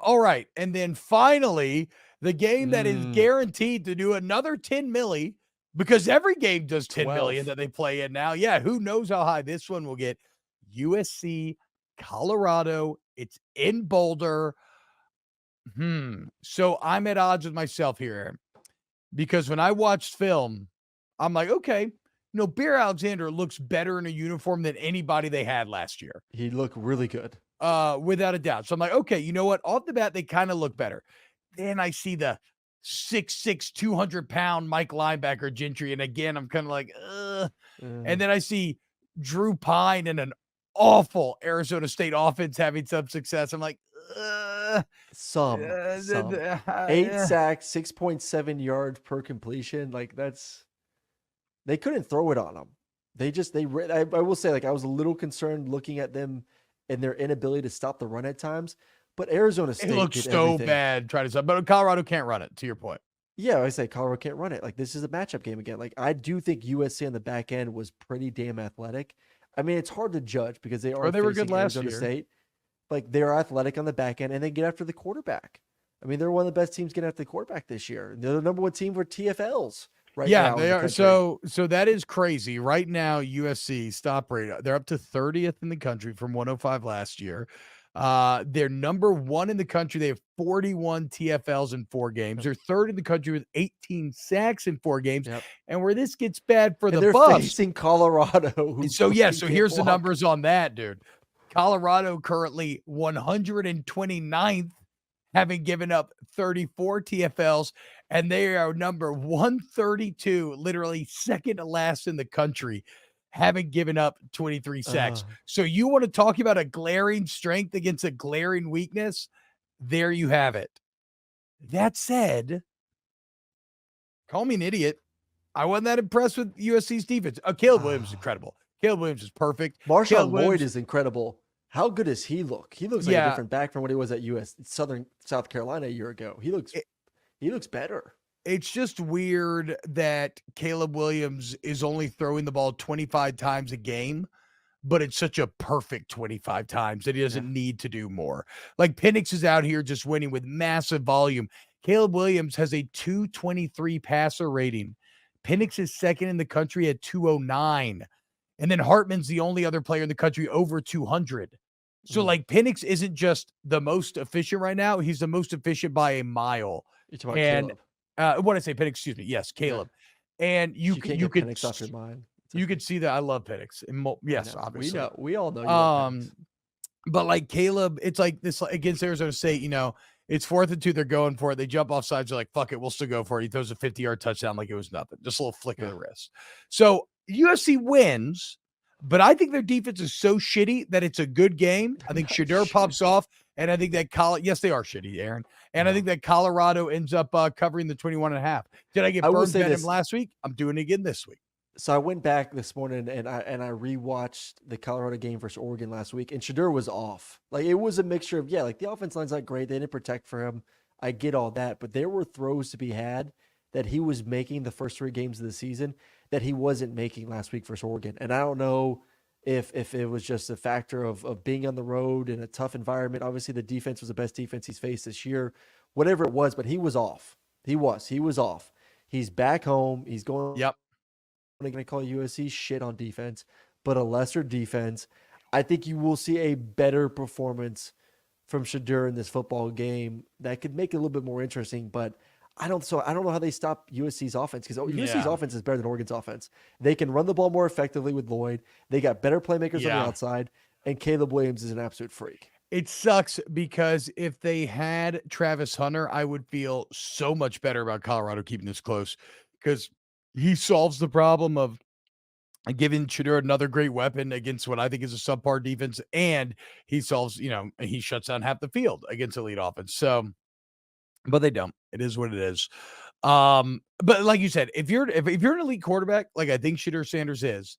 All right. And then finally, the game that is guaranteed to do another 10 milli, because every game does 10 million that they play in now. Yeah, who knows how high this one will get. USC, Colorado. It's in Boulder. So I'm at odds with myself here, Aaron, because when I watched film, I'm like, okay, Bear Alexander looks better in a uniform than anybody they had last year. He looked really good. Without a doubt. So I'm like, okay, you know what? Off the bat, they kind of look better. Then I see the 6'6", 200-pound Mike linebacker Gentry, and again, I'm kind of like, And then I see Drew Pine and an awful Arizona State offense having some success. I'm like, some. 8 sacks, 6.7 yards per completion. Like they couldn't throw it on them. I will say, like, I was a little concerned looking at them and their inability to stop the run at times. But Arizona State looks so bad trying to stop. But Colorado can't run it, to your point. Yeah, I say Colorado can't run it. Like, this is a matchup game again. Like, I do think USC on the back end was pretty damn athletic. I mean, it's hard to judge because they were good last Arizona State. Like, they're athletic on the back end, and they get after the quarterback. I mean, they're one of the best teams getting after the quarterback this year. They're the number one team for TFLs right now. Yeah, they are. So that is crazy. Right now, USC stop rate, they're up to 30th in the country from 105 last year. They're number one in the country. They have 41 TFLs in 4 games. They're third in the country with 18 sacks in 4 games. Yep. And where this gets bad for the they're Buffs. Facing Colorado. So here's the numbers on that, dude. Colorado currently 129th, having given up 34 TFLs, and they are number 132, literally second to last in the country, having given up 23 sacks. So you want to talk about a glaring strength against a glaring weakness? There you have it. That said, call me an idiot. I wasn't that impressed with USC's defense. Caleb Williams is incredible. Caleb Williams is perfect. Marshawn Lloyd is incredible. How good does he look? He looks like a different back from what he was at South Carolina a year ago. He looks better. It's just weird that Caleb Williams is only throwing the ball 25 times a game, but it's such a perfect 25 times that he doesn't need to do more. Like, Penix is out here just winning with massive volume. Caleb Williams has a 223 passer rating. Penix is second in the country at 209. And then Hartman's the only other player in the country over 200. So, like, Penix isn't just the most efficient right now. He's the most efficient by a mile. You're talking about Caleb. What did I say? Penix, excuse me. Yes, Caleb. Yeah. And you could Penix off your mind. You could see that. I love Penix. Yes, obviously. We all know. But like Caleb, it's like this against Arizona State, it's 4th and 2. They're going for it. They jump off sides. They're like, fuck it. We'll still go for it. He throws a 50-yard touchdown like it was nothing. Just a little flick of the wrist. So USC wins, but I think their defense is so shitty that it's a good game. I think Shedeur pops off, and I think that yes, they are shitty, Aaron. And I think that Colorado ends up covering the 21.5. Did I get burned at him last week? I'm doing it again this week. So I went back this morning and I rewatched the Colorado game versus Oregon last week, and Shedeur was off. Like, it was a mixture of, like, the offense line's not great. They didn't protect for him. I get all that, but there were throws to be had that he was making the first 3 games of the season that he wasn't making last week versus Oregon. And I don't know if it was just a factor of being on the road in a tough environment. Obviously, the defense was the best defense he's faced this year, whatever it was, but he was off. He was off. He's back home. He's going. Yep. I'm going to call USC shit on defense, but a lesser defense. I think you will see a better performance from Shedeur in this football game that could make it a little bit more interesting, but I don't know how they stop USC's offense, because USC's offense is better than Oregon's offense. They can run the ball more effectively with Lloyd. They got better playmakers on the outside, and Caleb Williams is an absolute freak. It sucks because if they had Travis Hunter, I would feel so much better about Colorado keeping this close, because he solves the problem of giving Shedeur another great weapon against what I think is a subpar defense, and he solves, he shuts down half the field against elite offense. So, but they don't. It is what it is. But like you said, if you're an elite quarterback, like I think Shedeur Sanders is,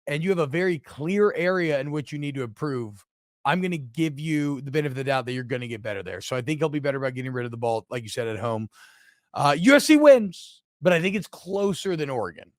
and you have a very clear area in which you need to improve, I'm going to give you the benefit of the doubt that you're going to get better there. So I think he'll be better about getting rid of the ball, like you said, at home. USC wins, but I think it's closer than Oregon.